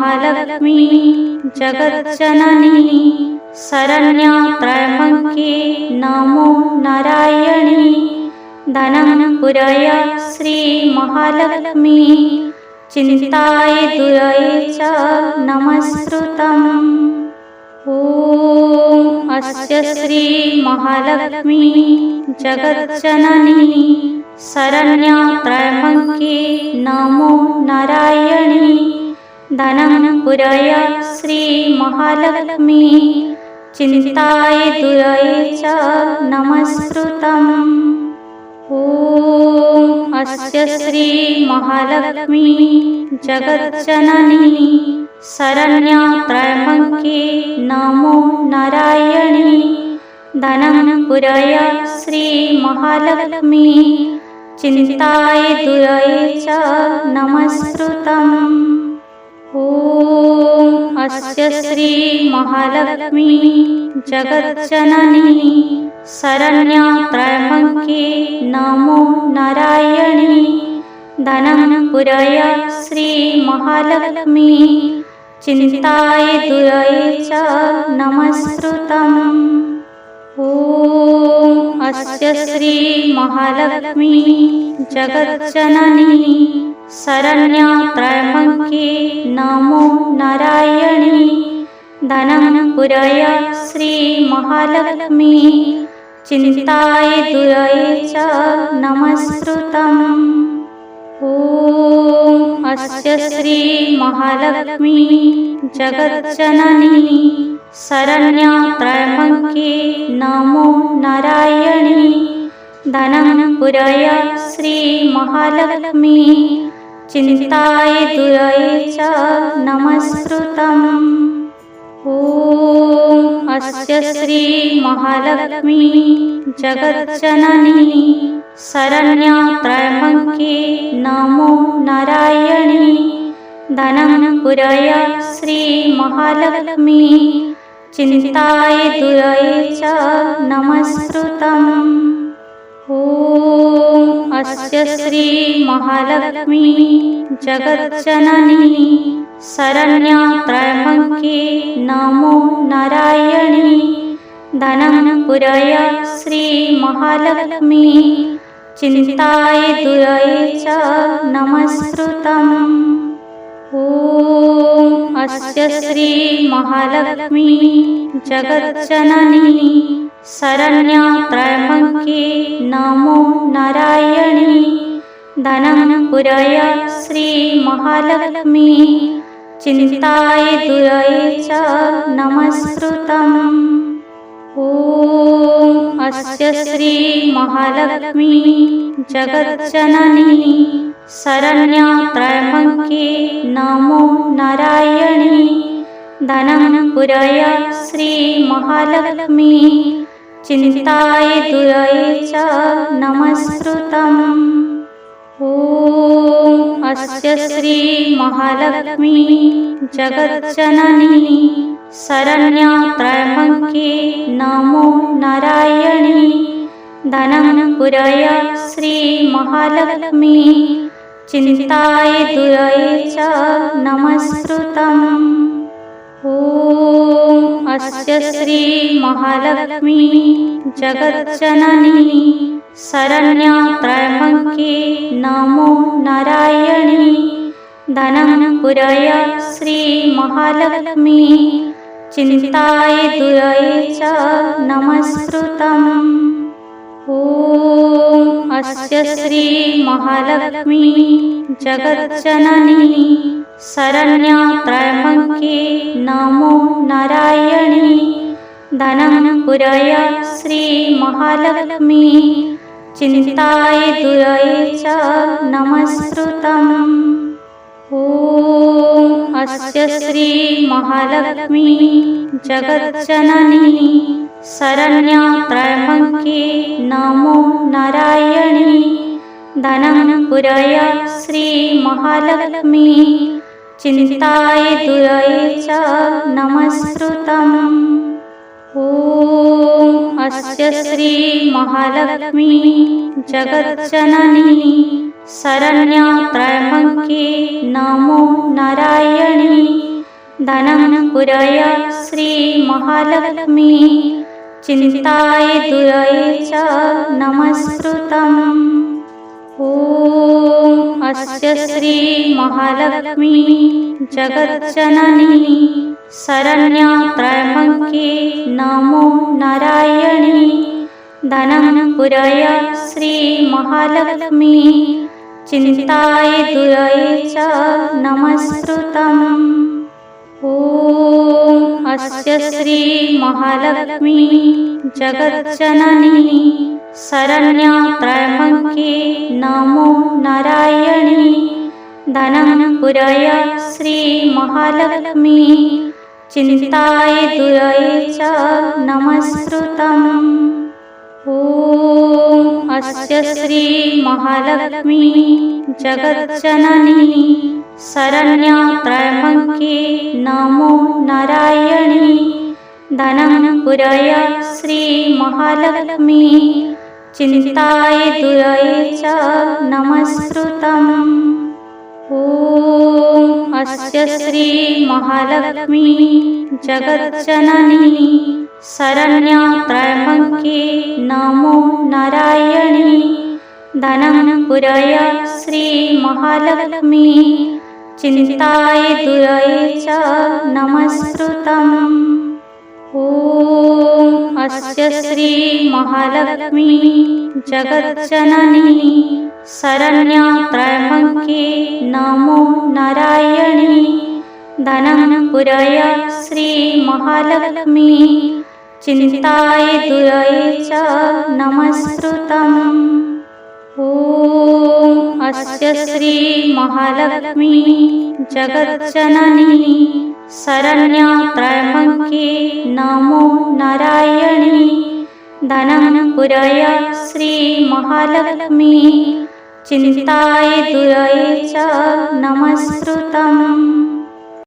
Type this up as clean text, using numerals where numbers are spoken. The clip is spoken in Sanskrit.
महालक्ष्मी जगज्जननी शरण्या त्र्यम्बके नमो नारायणी धनं पुरय श्री महालक्ष्मी चिन्ताय दुरये च नमस्कृतम्। ॐ अस्य श्री महालक्ष्मी जगज्जननी शरण्या त्र्यम्बके नमो नारायणी धनं पुरय श्री महालक्ष्मी चिन्ताय दुरये च नमस्कृतम्। ॐ अस्य श्री महालक्ष्मी जगज्जननी शरण्या त्र्यम्बके नमो नारायणी धनं पुरय श्री महालक्ष्मी चिन्ताय दुरये च नमस्कृतम्। ॐ अस्य श्री महालक्ष्मी जगज्जननी शरण्या त्र्यम्बके नमो नारायणी धनं पुरय श्री महालक्ष्मी चिन्ताय दुरये च नमस्कृतम्। ॐ अस्य श्री महालक्ष्मी जगज्जननी शरण्या त्र्यम्बके नमो नारायणी धनं पुरय श्री महालक्ष्मी चिन्ताय दुरये च नमस्कृतम्। ॐ अस्य श्री महालक्ष्मी जगज्जननी शरण्या त्र्यम्बके नमो नारायणी धनं पुरय श्री महालक्ष्मी चिन्ताय दुरये च नमस्कृतम्। ॐ अस्य श्री महालक्ष्मी जगज्जननी शरण्या त्र्यम्बके नमो नारायणी धनं पुरय श्री महालक्ष्मी चिन्ताय दुरये च नमस्कृतम्। ॐ अस्य श्री महालक्ष्मी जगज्जननी शरण्या त्र्यम्बके नमो नारायणी धनं पुरय श्री महालक्ष्मी चिन्ताय दुरये च नमस्कृतम्। ॐ अस्य श्री महालक्ष्मी जगज्जननी शरण्या त्र्यम्बके नमो नारायणी धनं पुरय श्री महालक्ष्मी चिन्ताय दुरये च नमस्कृतम्। ॐ अस्य श्री महालक्ष्मी जगज्जननी शरण्या त्र्यम्बके नमो नारायणी धनं पुरय श्री महालक्ष्मी चिन्ताय दुरये च नमस्कृतम्। ॐ अस्य श्री महालक्ष्मी जगज्जननी शरण्या त्र्यम्बके नमो नारायणी धनं पुरय श्री महालक्ष्मी चिन्ताय दुरये च नमस्कृतम्। ॐ अस्य श्री महालक्ष्मी जगज्जननी शरण्या त्र्यम्बके नमो नारायणी धनं पुरय श्री महालक्ष्मी चिन्ताय दुरये च नमस्कृतम्। ॐ अस्य श्री महालक्ष्मी जगज्जननी शरण्या त्र्यम्बके नमो नारायणी धनं पुरय श्री महालक्ष्मी चिन्ताय दुरये च नमस्कृतम्। ॐ अस्य श्री महालक्ष्मी जगज्जननी शरण्या त्र्यम्बके नमो नारायणी धनं पुरय श्री महालक्ष्मी चिन्ताय दुरये च नमस्कृतम्। ॐ अस्य श्री महालक्ष्मी जगज्जननी शरण्या त्र्यम्बके नमो नारायणी धनं पुरय श्रीमहालक्ष्मी चिन्ताय दुरये च नमस्कृतम्। ॐ अस्य श्रीमहालक्ष्मी जगज्जननी शरण्या त्र्यम्बके नमो नारायणी धनं पुरय श्रीमहालक्ष्मी चिन्ताय दुरये च नमस्कृतम्। ॐ अस्य श्रीमहालक्ष्मी जगज्जननी शरण्या त्र्यम्बके नमो नारायणी धनं पुरय श्रीमहालक्ष्मी चिन्ताय दुरये च नमस्कृतम्। ॐ अस्य श्रीमहालक्ष्मी जगज्जननी शरण्या त्र्यम्बके नमो नारायणी धनं पुरय श्रीमहालक्ष्मी चिन्ताय दुरये च नमस्कृतम्। ॐ अस्य श्रीमहालक्ष्मी जगज्जननी शरण्या त्र्यम्बके नमो नारायणी धनं पुरय श्रीमहालक्ष्मी चिन्ताय दुरये च नमस्कृतम्। ॐ अस्य श्रीमहालक्ष्मी जगज्जननी शरण्या त्र्यम्बके नमो नारायणी धनं पुरय श्रीमहालक्ष्मी चिन्ताय दुरये च नमस्कृतम्। ॐ अस्य श्रीमहालक्ष्मी जगज्जननी शरण्या त्र्यम्बके नमो नारायणी धनं पुरय श्रीमहालक्ष्मी चिन्ताय दुरये च नमस्कृतम्।